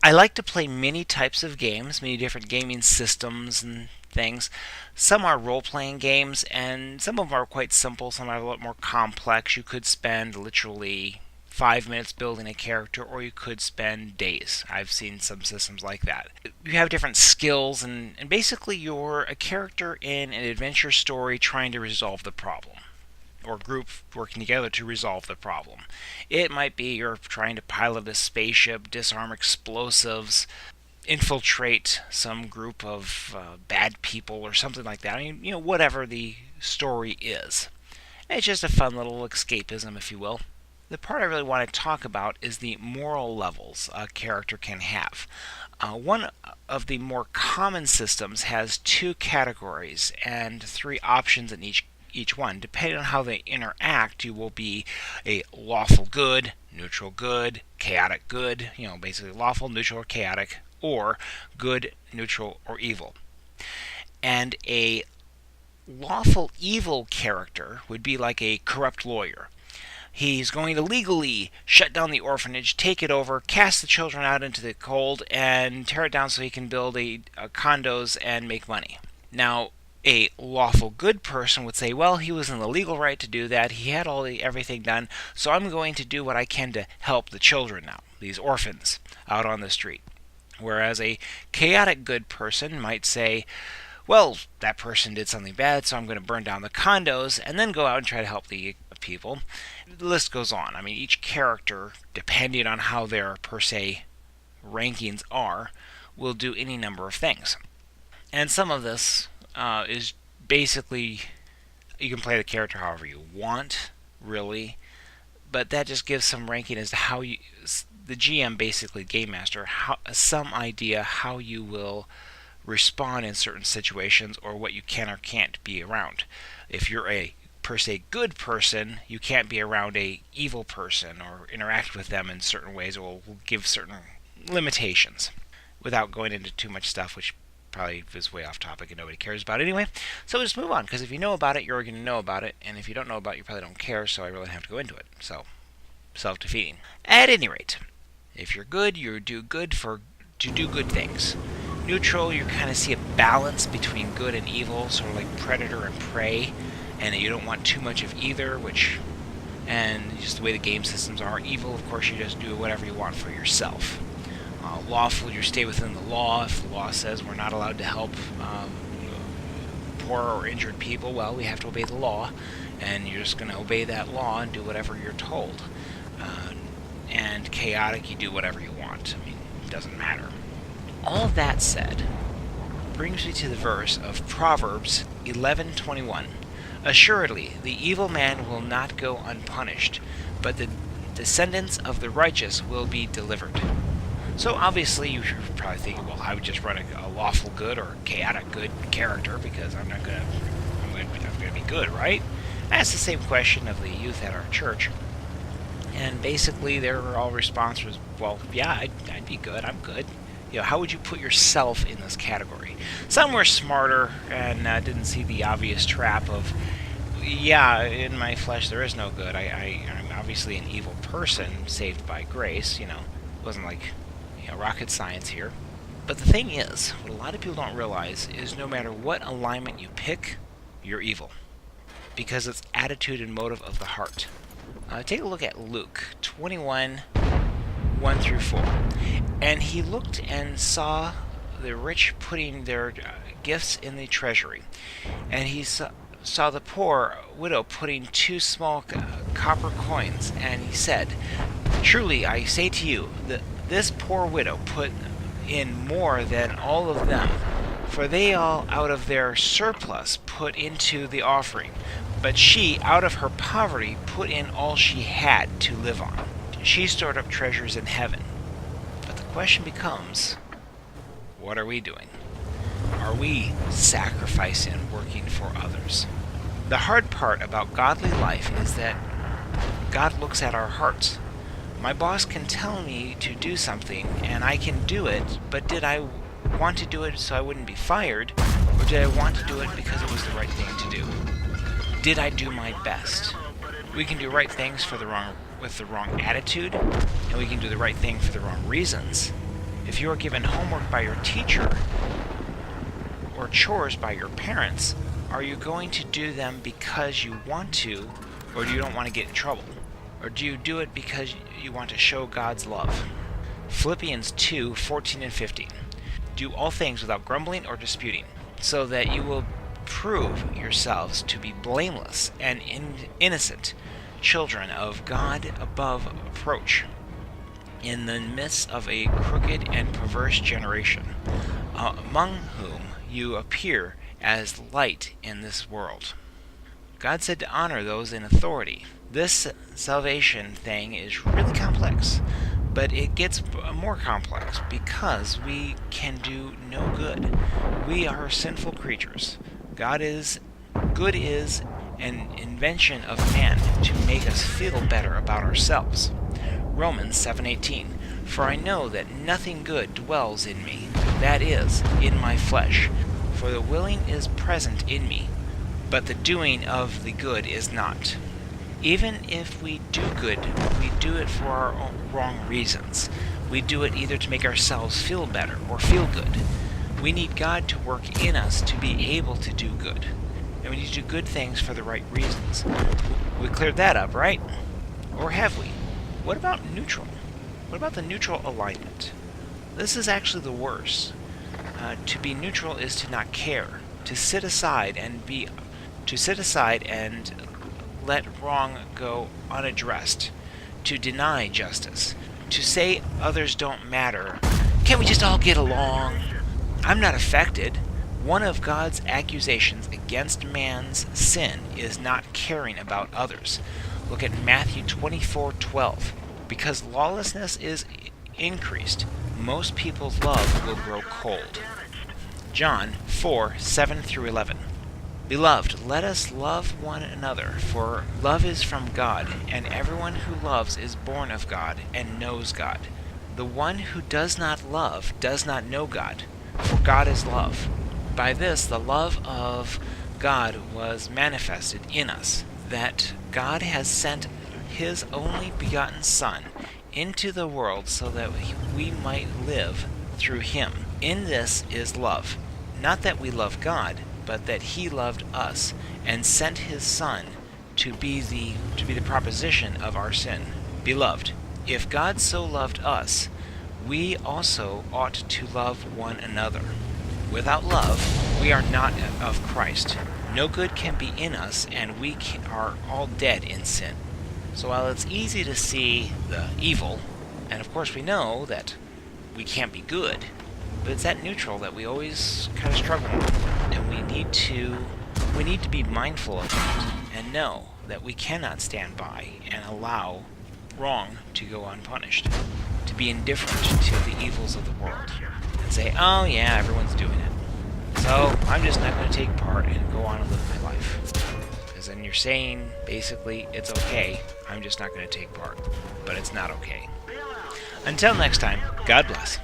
I like to play many types of games, many different gaming systems and things. Some are role playing games, and some of them are quite simple, some are a lot more complex. You could spend literally 5 minutes building a character, or you could spend days. I've seen some systems like that. You have different skills, and basically, you're a character in an adventure story trying to resolve the problem, or group working together to resolve the problem. It might be you're trying to pilot a spaceship, disarm explosives, infiltrate some group of bad people or something like that. I mean, whatever the story is. It's just a fun little escapism, if you will. The part I really want to talk about is the moral levels a character can have. One of the more common systems has two categories and three options in each one. Depending on how they interact, you will be a lawful good, neutral good, chaotic good, basically lawful, neutral, or chaotic, or good, neutral, or evil. And a lawful evil character would be like a corrupt lawyer. He's going to legally shut down the orphanage, take it over, cast the children out into the cold, and tear it down so he can build condos and make money. Now, a lawful good person would say, well, he was in the legal right to do that. He had everything done, so I'm going to do what I can to help the children now, these orphans out on the street. Whereas a chaotic good person might say, well, that person did something bad, so I'm going to burn down the condos and then go out and try to help the people. The list goes on. I mean, each character, depending on how their per se rankings are, will do any number of things. And some of this is basically, you can play the character however you want, really, but that just gives some ranking as to how you, the GM, basically game master, some idea how you will respond in certain situations or what you can or can't be around. If you're a per se good person, you can't be around a evil person or interact with them in certain ways, or will give certain limitations without going into too much stuff, which probably is way off topic and nobody cares about anyway. So just move on, because if you know about it, you're going to know about it, and if you don't know about it, you probably don't care, so I really have to go into it. So, self-defeating. At any rate, if you're good, you do good to do good things. Neutral, you kind of see a balance between good and evil, sort of like predator and prey, and you don't want too much of either, and just the way the game systems are. Evil, of course, you just do whatever you want for yourself. Lawful, you stay within the law. If the law says we're not allowed to help poor or injured people, well, we have to obey the law, and you're just going to obey that law and do whatever you're told. And chaotic, you do whatever you want. I mean, it doesn't matter. All that said brings me to the verse of Proverbs 11:21. Assuredly, the evil man will not go unpunished, but the descendants of the righteous will be delivered. So obviously you're probably thinking, well, I would just run a lawful good or chaotic good character because I'm going to be good, right? That's the same question of the youth at our church. And basically their all response was, well, yeah, I'd be good, I'm good. How would you put yourself in this category? Some were smarter and didn't see the obvious trap of, yeah, in my flesh there is no good. I'm obviously an evil person saved by grace. It wasn't like rocket science here. But the thing is, what a lot of people don't realize is no matter what alignment you pick, you're evil. Because it's attitude and motive of the heart. Take a look at Luke 21, 1 through 4. And he looked and saw the rich putting their gifts in the treasury. And he saw the poor widow putting 2 small copper coins. And he said, truly I say to you, that this poor widow put in more than all of them, for they all out of their surplus put into the offering, but she out of her poverty put in all she had to live on. She stored up treasures in heaven. But the question becomes, what are we doing? Are we sacrificing and working for others? The hard part about godly life is that God looks at our hearts. My boss can tell me to do something, and I can do it, but did I want to do it so I wouldn't be fired, or did I want to do it because it was the right thing to do? Did I do my best? We can do right things with the wrong attitude, and we can do the right thing for the wrong reasons. If you are given homework by your teacher or chores by your parents, are you going to do them because you want to, or do you don't want to get in trouble? Or do you do it because you want to show God's love? Philippians 2:14 and 15. Do all things without grumbling or disputing, so that you will prove yourselves to be blameless and innocent, children of God above reproach, in the midst of a crooked and perverse generation, among whom you appear as light in this world. God said to honor those in authority. This salvation thing is really complex, but it gets more complex because we can do no good. We are sinful creatures. Good is an invention of man to make us feel better about ourselves. Romans 7:18. For I know that nothing good dwells in me, that is, in my flesh. For the willing is present in me, but the doing of the good is not. Even if we do good, we do it for our own wrong reasons. We do it either to make ourselves feel better or feel good. We need God to work in us to be able to do good. And we need to do good things for the right reasons. We cleared that up, right? Or have we? What about neutral? What about the neutral alignment? This is actually the worst. To be neutral is to not care, to sit aside and let wrong go unaddressed, to deny justice, to say others don't matter. Can't we just all get along? I'm not affected. One of God's accusations against man's sin is not caring about others. Look at Matthew 24:12. Because lawlessness is increased, most people's love will grow cold. John 4:7 through 11. Beloved, let us love one another, for love is from God, and everyone who loves is born of God and knows God. The one who does not love does not know God, for God is love. By this the love of God was manifested in us, that God has sent His only begotten Son into the world so that we might live through Him. In this is love, not that we love God, but that He loved us and sent His Son to be the proposition of our sin. Beloved, if God so loved us, we also ought to love one another. Without love, we are not of Christ. No good can be in us, and we are all dead in sin. So while it's easy to see the evil, and of course we know that we can't be good, but it's that neutral that we always kind of struggle with, and we need to be mindful of that and know that we cannot stand by and allow wrong to go unpunished, to be indifferent to the evils of the world and say, oh yeah, everyone's doing it, so I'm just not going to take part and go on and live my life. Because then you're saying basically it's okay, I'm just not going to take part, but it's not okay. Until next time, God bless.